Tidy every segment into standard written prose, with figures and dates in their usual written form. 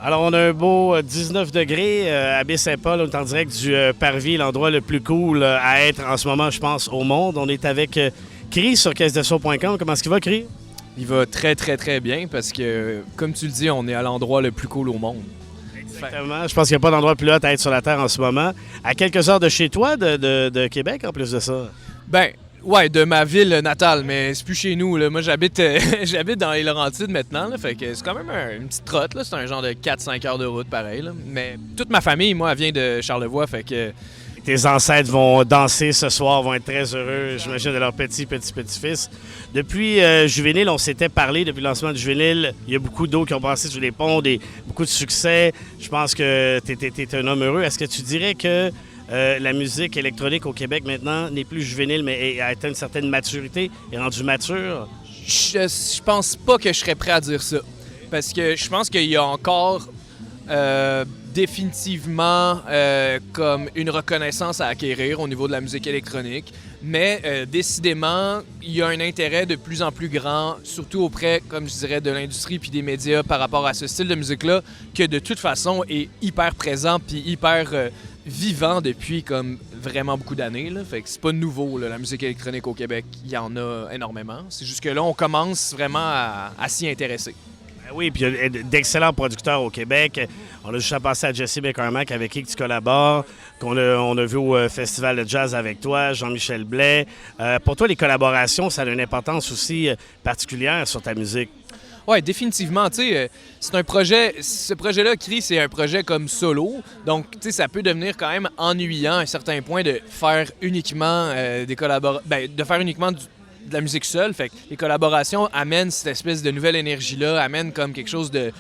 Alors, on a un beau 19 degrés à Baie-Saint-Paul. On est en direct du Parvis, l'endroit le plus cool à être en ce moment, je pense, au monde. On est avec Cri sur caisse-de-son.com. Comment est-ce qu'il va, Cri? Il va très, très, très bien parce que, comme tu le dis, on est à l'endroit le plus cool au monde. Exactement. Je pense qu'il n'y a pas d'endroit plus hot à être sur la Terre en ce moment. À quelques heures de chez toi, de Québec, en plus de ça. Ben, ouais, de ma ville natale, mais c'est plus chez nous. Là. Moi, j'habite j'habite dans les Laurentides maintenant, là, fait que c'est quand même une petite trotte. Là. C'est un genre de 4-5 heures de route, pareil. Là. Mais toute ma famille, moi, elle vient de Charlevoix, fait que... Tes ancêtres vont danser ce soir, vont être très heureux, j'imagine, de leur petit-fils. Depuis Juvénile, on s'était parlé depuis le lancement de Juvénile. Il y a beaucoup d'eau qui ont passé sur les ponts, beaucoup de succès. Je pense que tu es un homme heureux. Est-ce que tu dirais que la musique électronique au Québec maintenant n'est plus juvénile, mais a atteint une certaine maturité, est rendue mature? Je pense pas que je serais prêt à dire ça. Parce que je pense qu'il y a encore définitivement comme une reconnaissance à acquérir au niveau de la musique électronique. Mais décidément, il y a un intérêt de plus en plus grand, surtout auprès, comme je dirais, de l'industrie puis des médias par rapport à ce style de musique-là, que de toute façon est hyper présent puis hyper vivant depuis comme vraiment beaucoup d'années. Là. Fait que c'est pas nouveau, là, la musique électronique au Québec. Il y en a énormément. C'est juste que là, on commence vraiment à s'y intéresser. Oui, puis il y a d'excellents producteurs au Québec. On a juste à passer à Jesse McCormack, avec qui tu collabores, on a vu au Festival de jazz avec toi, Jean-Michel Blais. Pour toi, les collaborations, ça a une importance aussi particulière sur ta musique. Oui, définitivement. Tu sais, c'est un projet, ce projet-là, Cri, c'est un projet comme solo. Donc, tu sais, ça peut devenir quand même ennuyant à un certain point de faire uniquement des collaborations, de faire uniquement de la musique seule. Fait que les collaborations amènent cette espèce de nouvelle énergie-là, amènent comme quelque chose de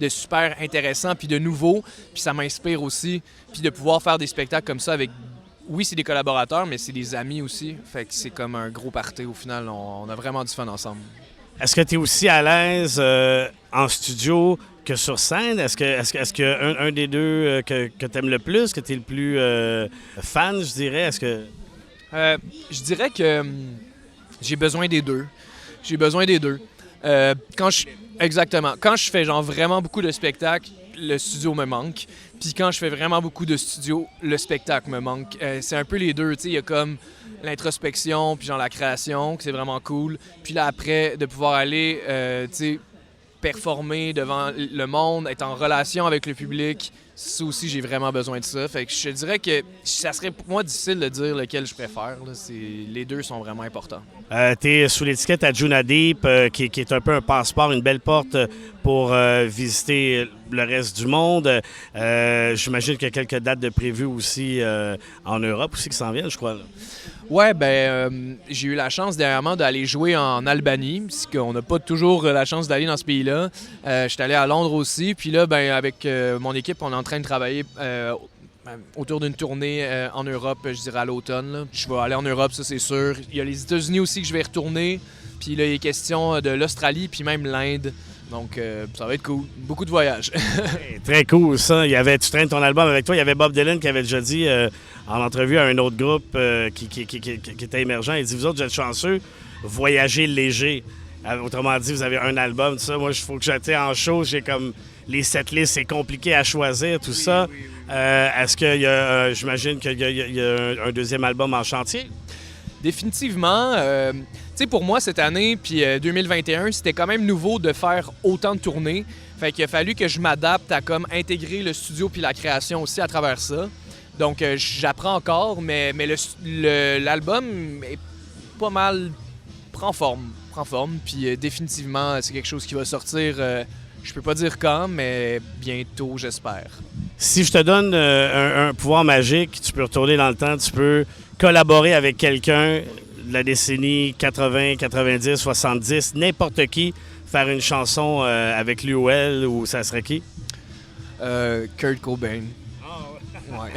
super intéressant puis de nouveau. Puis ça m'inspire aussi. Puis de pouvoir faire des spectacles comme ça avec... Oui, c'est des collaborateurs, mais c'est des amis aussi. Fait que c'est comme un gros party au final. On a vraiment du fun ensemble. Est-ce que tu es aussi à l'aise en studio que sur scène? Est-ce qu'il y a un des deux que tu aimes le plus, que tu es le plus fan, je dirais? Est-ce que... je dirais que j'ai besoin des deux. J'ai besoin des deux. Exactement. Quand je fais genre vraiment beaucoup de spectacles, le studio me manque. Puis quand je fais vraiment beaucoup de studio, le spectacle me manque. C'est un peu les deux. Il y a comme l'introspection, puis genre la création, que c'est vraiment cool. Puis là, après, de pouvoir aller performer devant le monde, être en relation avec le public, ça aussi, j'ai vraiment besoin de ça. Fait que je dirais que ça serait pour moi difficile de dire lequel je préfère. Là. Les deux sont vraiment importants. Tu es sous l'étiquette Anjuna Deep, qui est un peu un passeport, une belle porte pour visiter le reste du monde. J'imagine qu'il y a quelques dates de prévues aussi en Europe aussi qui s'en viennent, je crois. Là. Ouais, j'ai eu la chance dernièrement d'aller jouer en Albanie, puisqu'on n'a pas toujours la chance d'aller dans ce pays-là. Je suis allé à Londres aussi, puis là, avec mon équipe, on est en train de travailler autour d'une tournée en Europe, je dirais à l'automne. Là. Je vais aller en Europe, ça c'est sûr. Il y a les États-Unis aussi que je vais retourner, puis là, il est question de l'Australie, puis même l'Inde. Donc, ça va être cool. Beaucoup de voyages. Très cool, ça. Tu traînes ton album avec toi. Il y avait Bob Dylan qui avait déjà dit en entrevue à un autre groupe qui était émergent. Il dit, vous autres, vous êtes chanceux, voyagez léger. Autrement dit, vous avez un album, tout ça. Moi, il faut que j'étais en show. J'ai comme les setlists, c'est compliqué à choisir, tout ça. Est-ce qu'il y a, j'imagine qu'il y a un deuxième album en chantier? Définitivement. Tu sais, pour moi, cette année, puis 2021, c'était quand même nouveau de faire autant de tournées. Fait qu'il a fallu que je m'adapte à comme intégrer le studio puis la création aussi à travers ça. Donc, j'apprends encore, mais l'album est pas mal... prend forme. Puis définitivement, c'est quelque chose qui va sortir, je peux pas dire quand, mais bientôt, j'espère. Si je te donne un pouvoir magique, tu peux retourner dans le temps, tu peux collaborer avec quelqu'un de la décennie 80, 90, 70, n'importe qui, faire une chanson avec lui ou elle, ou ça serait qui? Kurt Cobain. Ouais.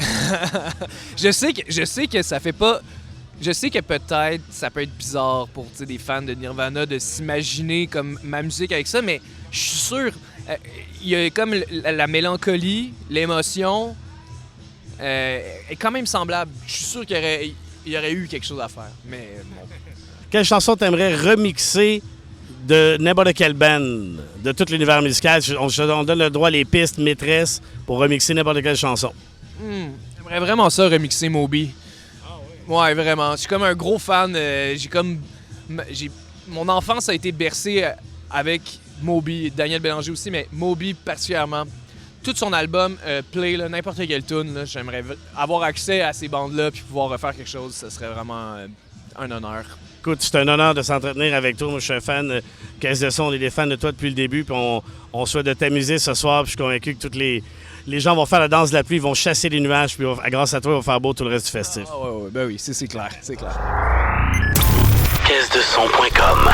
Je sais que ça fait pas... Je sais que peut-être ça peut être bizarre pour des fans de Nirvana de s'imaginer comme ma musique avec ça, mais je suis sûr, il y a comme la mélancolie, l'émotion est quand même semblable. Je suis sûr qu'il y aurait eu quelque chose à faire, mais bon. Quelle chanson t'aimerais remixer de n'importe quelle band, de tout l'univers musical. On donne le droit les pistes maîtresses pour remixer n'importe quelle chanson. J'aimerais vraiment ça, remixer Moby. Ouais, vraiment. Je suis comme un gros fan. Mon enfance a été bercée avec Moby, Daniel Bélanger aussi, mais Moby particulièrement. Tout son album, Play, là, n'importe quelle tune, là, j'aimerais avoir accès à ces bandes-là puis pouvoir refaire quelque chose. Ça serait vraiment un honneur. Écoute, c'est un honneur de s'entretenir avec toi. Moi, je suis un fan. Caisse de son, on est des fans de toi depuis le début. Puis on souhaite de t'amuser ce soir. Puis je suis convaincu que tous les gens vont faire la danse de la pluie, ils vont chasser les nuages. Puis grâce à toi, ils vont faire beau tout le reste du festif. Ben oui, c'est clair, c'est clair. Caisse de son.com